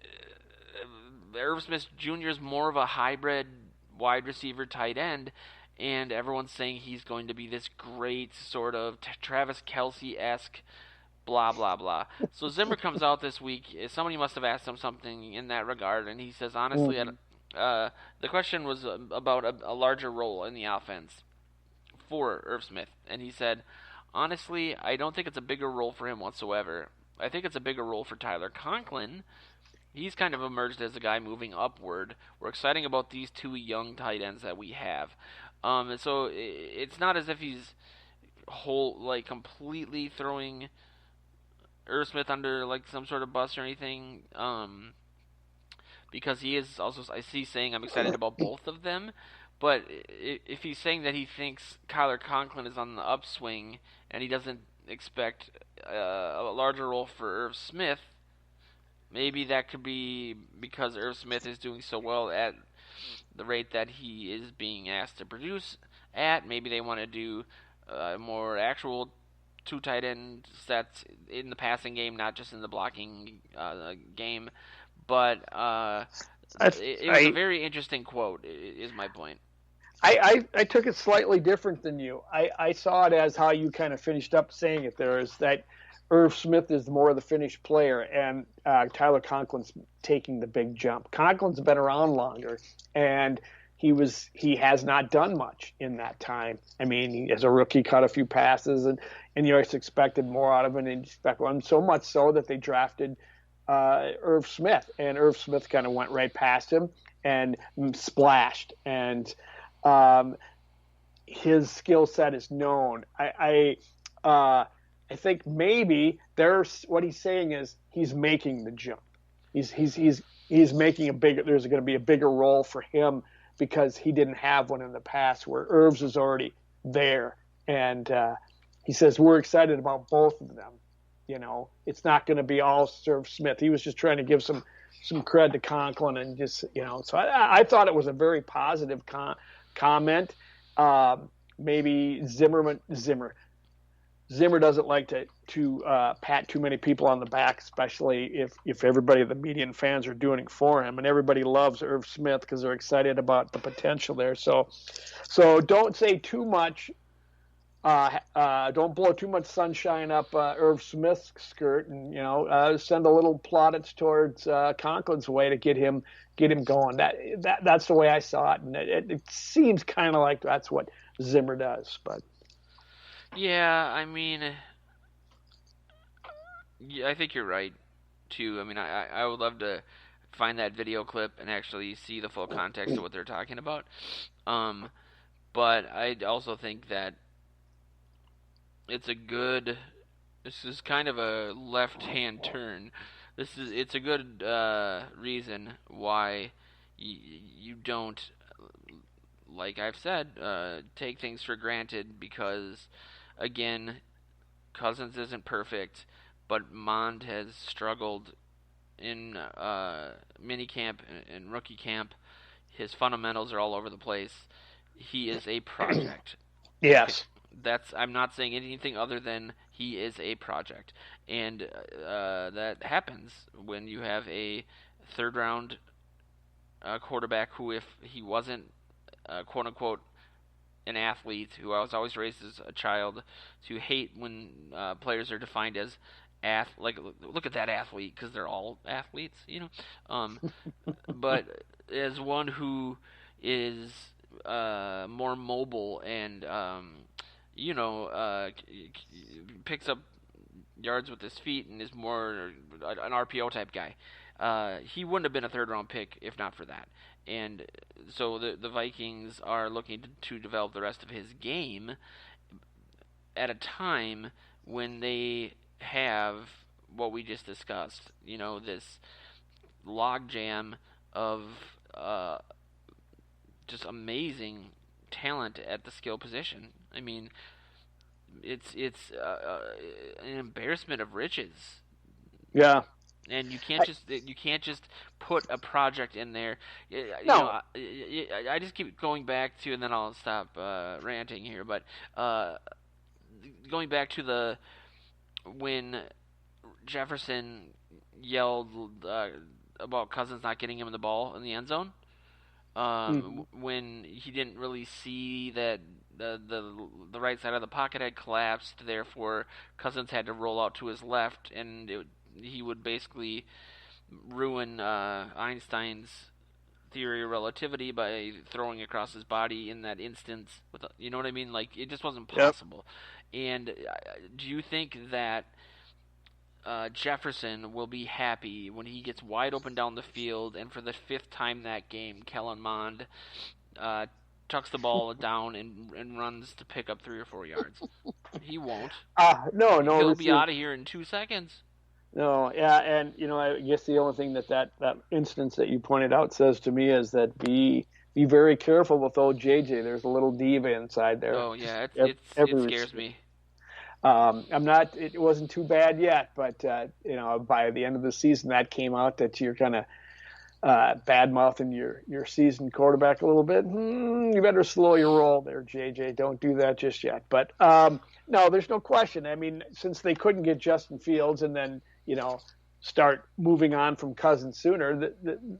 Irv Smith Jr. is more of a hybrid wide receiver tight end, and everyone's saying he's going to be this great sort of Travis Kelce-esque blah, blah, blah. So Zimmer comes out this week. Somebody must have asked him something in that regard, and he says, honestly, the question was about a larger role in the offense for Irv Smith. And he said, honestly, I don't think it's a bigger role for him whatsoever. I think it's a bigger role for Tyler Conklin. He's kind of emerged as a guy moving upward. We're excited about these 2 young tight ends that we have. And so it's not as if he's completely throwing Irv Smith under like some sort of bus or anything. Because he is also, I see, saying I'm excited about both of them. But if he's saying that he thinks Kyler Conklin is on the upswing and he doesn't expect a larger role for Irv Smith, maybe that could be because Irv Smith is doing so well at the rate that he is being asked to produce at. Maybe they want to do more actual 2 tight end sets in the passing game, not just in the blocking game. But it was a very interesting quote, is my point. I took it slightly different than you. I saw it as how you kind of finished up saying it there, is that Irv Smith is more of the finished player, and Tyler Conklin's taking the big jump. Conklin's been around longer, and he has not done much in that time. I mean, he, as a rookie, caught a few passes, and you always expected more out of him, and so much so that they drafted Irv Smith, and Irv Smith kind of went right past him and splashed, and his skill set is known. I think maybe what he's saying is he's making the jump. He's making there's going to be a bigger role for him because he didn't have one in the past where Irv's is already there. And he says, we're excited about both of them. You know, it's not going to be all Irv Smith. He was just trying to give some cred to Conklin and just, you know, so I thought it was a very positive comment. Maybe Zimmer doesn't like to pat too many people on the back, especially if everybody, the media and fans, are doing it for him, and everybody loves Irv Smith because they're excited about the potential there. So don't say too much. Don't blow too much sunshine up Irv Smith's skirt, and send a little plaudits towards Conklin's way to get him going. That's the way I saw it, and it seems kind of like that's what Zimmer does, but. Yeah, I mean, I think you're right, too. I mean, I would love to find that video clip and actually see the full context of what they're talking about. But I also think that this is kind of a left-hand turn. It's a good reason why you don't, like I've said, take things for granted because, again, Cousins isn't perfect, but Mond has struggled in minicamp and rookie camp. His fundamentals are all over the place. He is a project. Yes. I'm not saying anything other than he is a project. And that happens when you have a third-round quarterback who, if he wasn't quote-unquote an athlete, who I was always raised as a child to hate when players are defined as like, look at that athlete, because they're all athletes, but as one who is more mobile and picks up yards with his feet and is more an RPO type guy, he wouldn't have been a third-round pick if not for that. And so the Vikings are looking to develop the rest of his game at a time when they have what we just discussed, this logjam of just amazing talent at the skill position. I mean, it's an embarrassment of riches. Yeah. And you can't just put a project in there. No. I just keep going back to, and then I'll stop ranting here. But going back to when Jefferson yelled about Cousins not getting him the ball in the end zone, when he didn't really see that the right side of the pocket had collapsed, therefore Cousins had to roll out to his left, and he would basically ruin Einstein's theory of relativity by throwing across his body in that instance. You know what I mean? Like, it just wasn't possible. Yep. And do you think that Jefferson will be happy when he gets wide open down the field, and for the fifth time that game, Kellen Mond tucks the ball down and runs to pick up 3 or 4 yards? He won't. No. He'll be out of here in 2 seconds. No, yeah, and I guess the only thing that instance that you pointed out says to me is that be very careful with old JJ. There's a little diva inside there. Oh yeah, it scares me. It wasn't too bad yet, but by the end of the season, that came out that you're kind of bad mouthing your seasoned quarterback a little bit. You better slow your roll there, JJ. Don't do that just yet. But no, there's no question. I mean, since they couldn't get Justin Fields and then start moving on from Cousins sooner,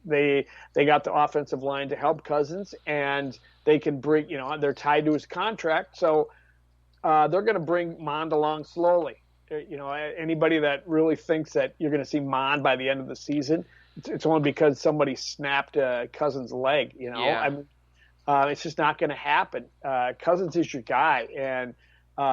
they got the offensive line to help Cousins, and they can bring they're tied to his contract, so they're going to bring Mond along slowly. Anybody that really thinks that you're going to see Mon by the end of the season, it's only because somebody snapped Cousins' leg. Yeah. I mean, it's just not going to happen. Cousins is your guy, and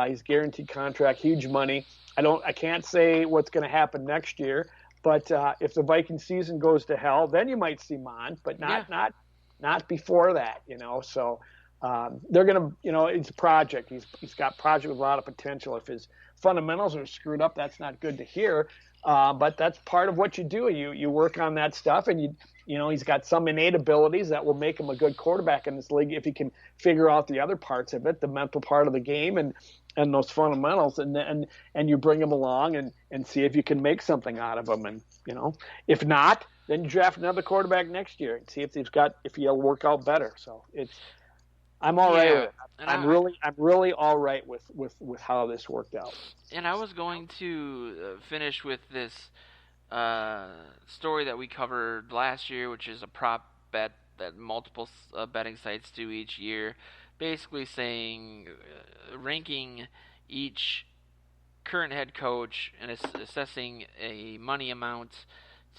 he's guaranteed contract, huge money. I can't say what's going to happen next year, but if the Viking season goes to hell, then you might see Mon, but not before that. So they're going to, it's a project. He's got a project with a lot of potential. If his fundamentals are screwed up, that's not good to hear. But that's part of what you do. You work on that stuff, and he's got some innate abilities that will make him a good quarterback in this league if he can figure out the other parts of it, the mental part of the game and those fundamentals, and you bring him along and see if you can make something out of him. And if not, then you draft another quarterback next year and see if he'll work out better. So I'm all right with it. I'm really all right with how this worked out. And I was going to finish with this story that we covered last year, which is a prop bet that multiple betting sites do each year, basically saying ranking each current head coach and assessing a money amount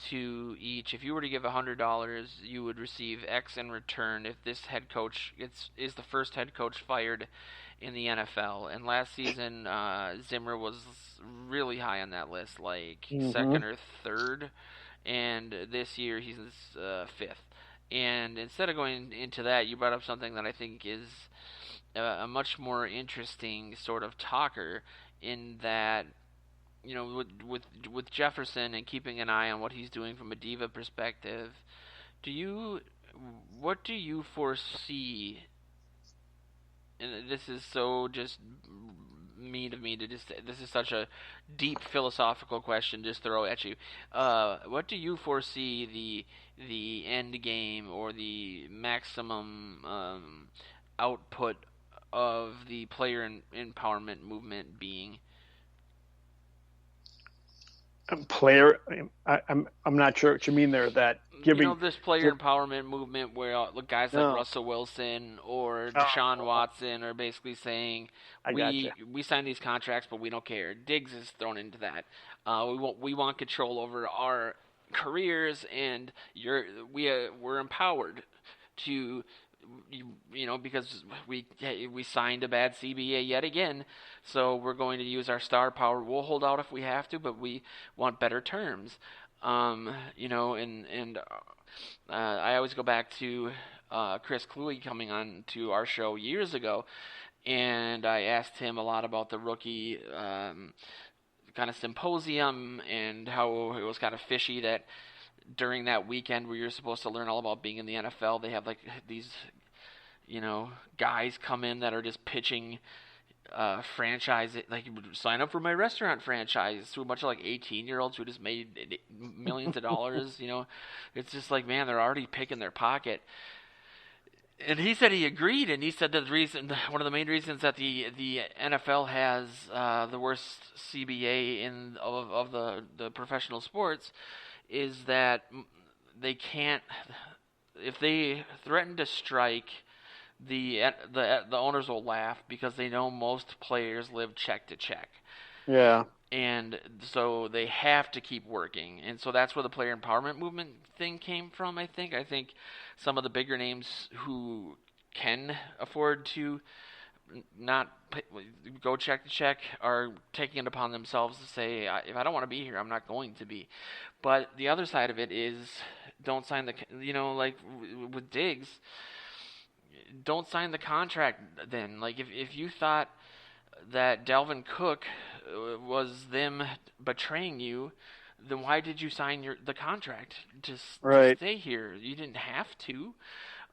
to each. If you were to give $100, you would receive X in return if this head coach is the first head coach fired in the NFL. And last season, Zimmer was really high on that list, like second or third. And this year, he's fifth. And instead of going into that, you brought up something that I think is a much more interesting sort of talker, in that, with Jefferson and keeping an eye on what he's doing from a diva perspective, what do you foresee? And this is so just mean of me to just. This is such a deep philosophical question. Just throw at you. What do you foresee the end game or the maximum output of the player empowerment movement being? I'm not sure what you mean there. That giving this player empowerment movement where guys like Russell Wilson or Deshaun Watson are basically saying we signed these contracts, but we don't care. Diggs is thrown into that. We want control over our careers, and we're empowered to. Because we signed a bad CBA yet again, so we're going to use our star power. We'll hold out if we have to, but we want better terms. I always go back to Chris Cluey coming on to our show years ago, and I asked him a lot about the rookie kind of symposium and how it was kind of fishy that during that weekend where you're supposed to learn all about being in the NFL, they have these, guys come in that are just pitching franchise, like, sign up for my restaurant franchise, to a bunch of 18-year-olds who just made millions of dollars. It's just like, man, they're already picking their pocket. And he said he agreed, and he said that one of the main reasons that the NFL has the worst CBA of the professional sports is that they can't, if they threaten to strike, the owners will laugh because they know most players live check to check. Yeah. And so they have to keep working. And so that's where the player empowerment movement thing came from, I think. I think some of the bigger names who can afford to not go check to check are taking it upon themselves to say, if I don't want to be here, I'm not going to be. But the other side of it is, don't sign like with Diggs, don't sign the contract then. Like, if you thought that Dalvin Cook was them betraying you, then why did you sign the contract to stay here? You didn't have to.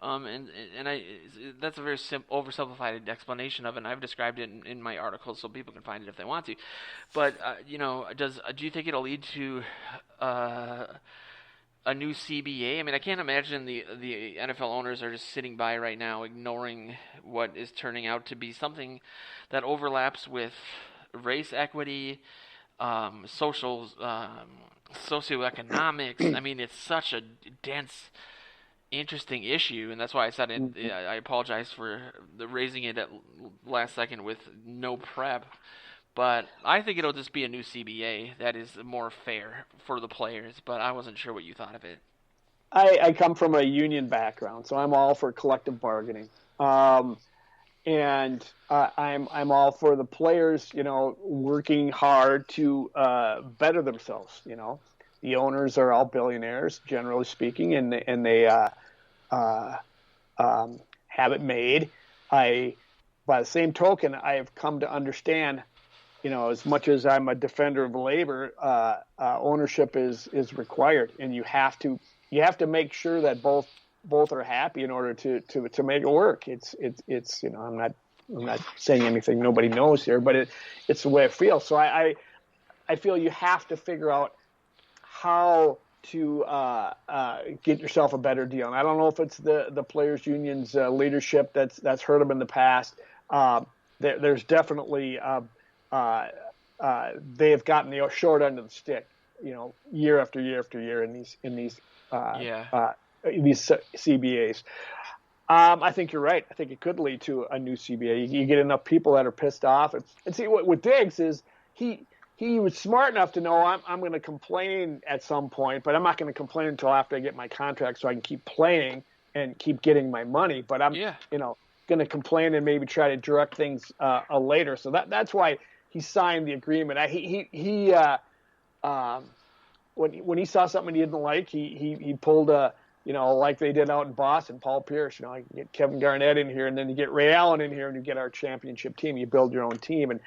That's a very oversimplified explanation of it, and I've described it in my article so people can find it if they want to. But, do you think it'll lead to a new CBA? I mean, I can't imagine the NFL owners are just sitting by right now ignoring what is turning out to be something that overlaps with race equity, socioeconomics. I mean, it's such a dense, interesting issue, and that's why I said it. I apologize for raising it at last second with no prep, But I think it'll just be a new CBA that is more fair for the players. But I wasn't sure what you thought of it. I come from a union background, so I'm all for collective bargaining. And I'm all for the players, working hard to better themselves. The owners are all billionaires, generally speaking, and they have it made. By the same token, I have come to understand, as much as I'm a defender of labor, ownership is required, and you have to make sure that both are happy in order to make it work. It's I'm not saying anything nobody knows here, but it's the way I feel. So I feel you have to figure out how to get yourself a better deal. And I don't know if it's the players union's leadership that's hurt them in the past. There's definitely they have gotten the short end of the stick, year after year after year in these CBAs. I think you're right. I think it could lead to a new CBA. You get enough people that are pissed off, and see what Diggs is. He was smart enough to know I'm going to complain at some point, but I'm not going to complain until after I get my contract, so I can keep playing and keep getting my money. But I'm going to complain and maybe try to direct things later. So that's why he signed the agreement. When he saw something he didn't like, he pulled like they did out in Boston, Paul Pierce. You get Kevin Garnett in here, and then you get Ray Allen in here, and you get our championship team. You build your own team, and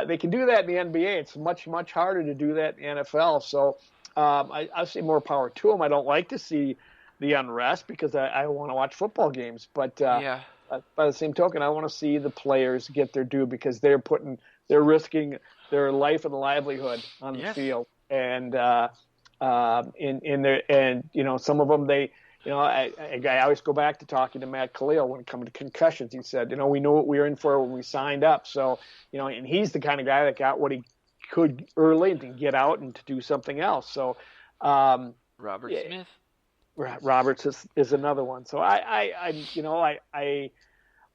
they can do that in the NBA. It's much, much harder to do that in the NFL. So I say more power to them. I don't like to see the unrest because I want to watch football games. But by the same token, I want to see the players get their due because they're risking their life and livelihood on the field. And in there, and some of them I always go back to talking to Matt Khalil when it comes to concussions. He said, we knew what we were in for when we signed up. So and he's the kind of guy that got what he could early to get out and to do something else. So Robert Smith. Roberts is another one. So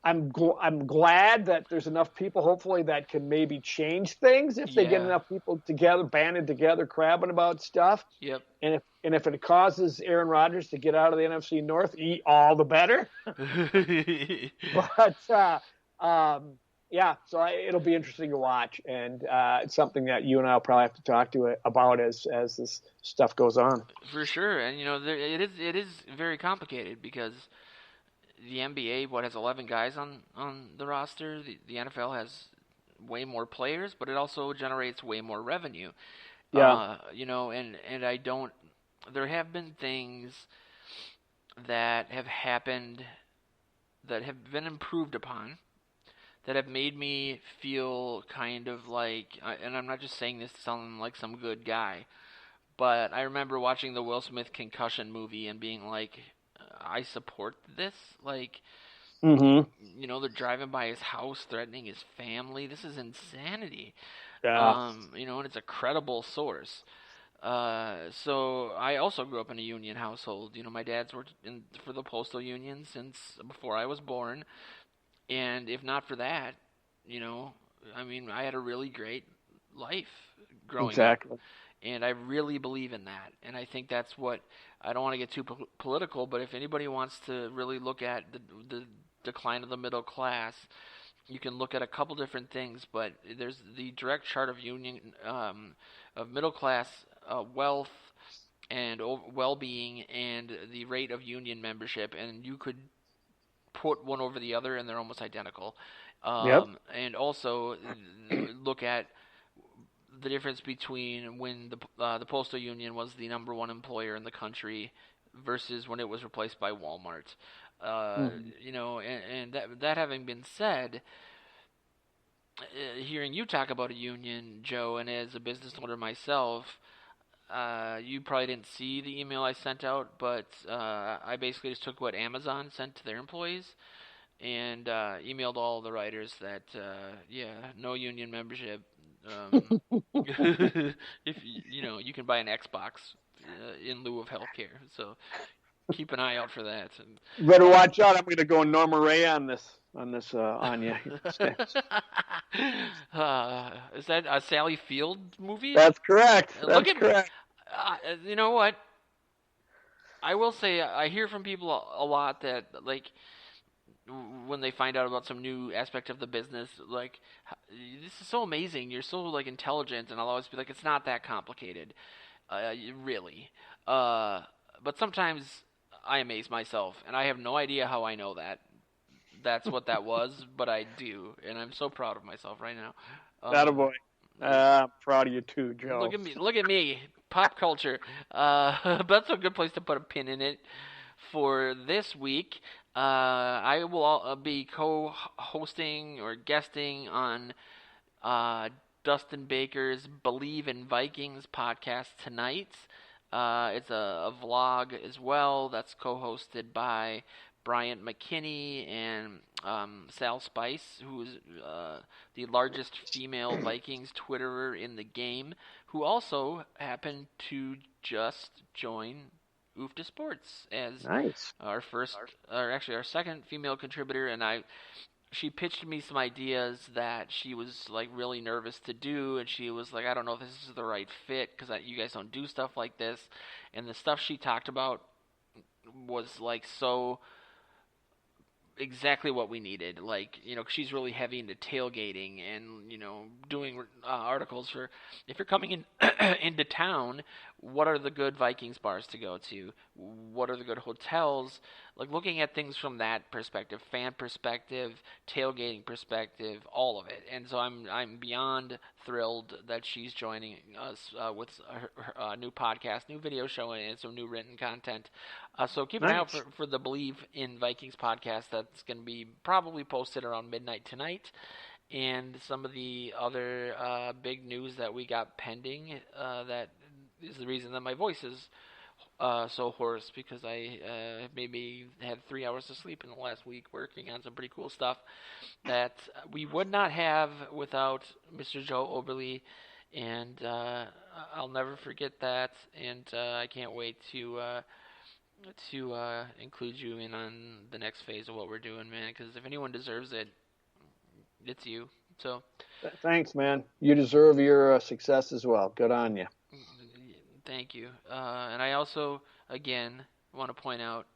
I'm glad that there's enough people, hopefully, that can maybe change things if they get enough people together, banded together, crabbing about stuff. Yep. And if it causes Aaron Rodgers to get out of the NFC North, all the better. But it'll be interesting to watch, and it's something that you and I will probably have to talk to about as this stuff goes on. For sure, and it is very complicated because the NBA has 11 guys on the roster. The NFL has way more players, but it also generates way more revenue. Yeah. And I don't. There have been things that have happened that have been improved upon that have made me feel kind of like, and I'm not just saying this to sound like some good guy, but I remember watching the Will Smith concussion movie and being like, I support this. Like, they're driving by his house, threatening his family. This is insanity. Yeah. And it's a credible source. So I also grew up in a union household. My dad's worked for the postal union since before I was born. And if not for that, I had a really great life growing up. And I really believe in that. And I think that's what, I don't want to get too political, but if anybody wants to really look at the decline of the middle class, you can look at a couple different things, but there's the direct chart of of middle class wealth and well-being and the rate of union membership, and you could put one over the other and they're almost identical. And also look at the difference between when the postal union was the number one employer in the country versus when it was replaced by Walmart. And that having been said, hearing you talk about a union, Joe, and as a business owner myself, you probably didn't see the email I sent out, but I basically just took what Amazon sent to their employees and emailed all the writers that no union membership. If you can buy an Xbox in lieu of healthcare. So keep an eye out for that. You better watch out. I'm going to go Norma Ray on this Anya. Is that a Sally Field movie? That's correct. That's correct. You know what? I will say I hear from people a lot that, like, when they find out about some new aspect of the business, like, this is so amazing. You're so, like, intelligent, and I'll always be like, it's not that complicated, really. But sometimes I amaze myself, and I have no idea how I know that. That's what that was, but I do, and I'm so proud of myself right now. Attaboy. I'm proud of you too, Joe. Look at me. Pop culture. But that's a good place to put a pin in it for this week. I will be co-hosting or guesting on Dustin Baker's Believe in Vikings podcast tonight. It's a vlog as well that's co-hosted by Bryant McKinney and Sal Spice, who's the largest female Vikings Twitterer in the game, who also happened to just join Oofta Sports as our second female contributor, and she pitched me some ideas that she was like really nervous to do, and she was like, I don't know if this is the right fit because you guys don't do stuff like this, and the stuff she talked about was like so exactly what we needed. Like, you know, she's really heavy into tailgating and, you know, doing articles for if you're coming in into town, what are the good Vikings bars to go to? What are the good hotels? Like, looking at things from that perspective, fan perspective, tailgating perspective, all of it. And so I'm beyond thrilled that she's joining us with her new podcast, new video show, and some new written content. So keep an eye out for the Believe in Vikings podcast. That's going to be probably posted around midnight tonight. And some of the other big news that we got pending that is the reason that my voice is so hoarse, because I maybe had 3 hours of sleep in the last week working on some pretty cool stuff that we would not have without Mr. Joe Oberle, and I'll never forget that, and I can't wait to include you in on the next phase of what we're doing, man, because if anyone deserves it, it's you. So thanks, man. You deserve your success as well. Good on you. Thank you. And I also, again, want to point out,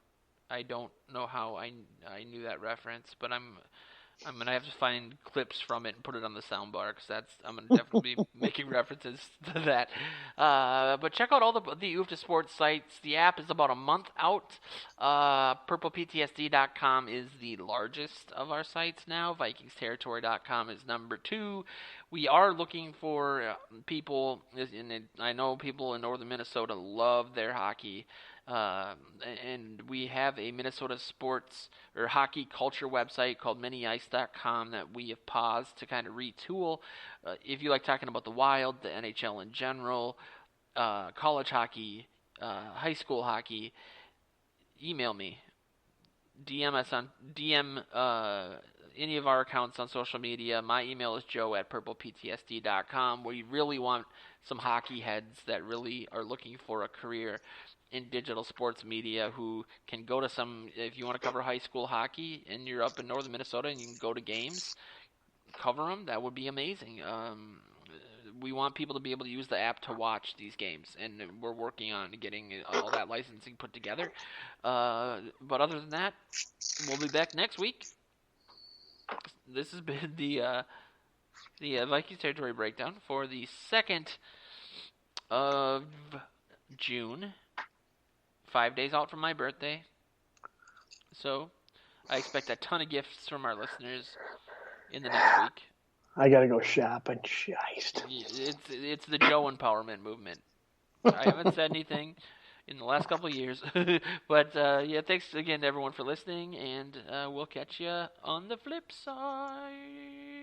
I don't know how I knew that reference, but I'm going to have to find clips from it and put it on the soundbar, because I'm going to definitely be making references to that. But check out all the Oofta Sports sites. The app is about a month out. PurplePTSD.com is the largest of our sites now. VikingsTerritory.com is number 2. We are looking for people, and I know people in northern Minnesota love their hockey. And we have a Minnesota sports or hockey culture website called minnice.com that we have paused to kind of retool. If you like talking about the Wild, the NHL in general, college hockey, high school hockey, email me. DM us on any of our accounts on social media. My email is joe@purpleptsd.com. We really want some hockey heads that really are looking for a career in digital sports media, who can go to if you want to cover high school hockey and you're up in northern Minnesota and you can go to games, cover them, that would be amazing. We want people to be able to use the app to watch these games, and we're working on getting all that licensing put together. But other than that, we'll be back next week. This has been the Vikings Territory Breakdown for the 2nd of June. 5 days out from my birthday. So I expect a ton of gifts from our listeners in the next week. I gotta go shopping. Shiest. It's the Joe empowerment movement. I haven't said anything in the last couple of years. But yeah, thanks again to everyone for listening, and we'll catch you on the flip side.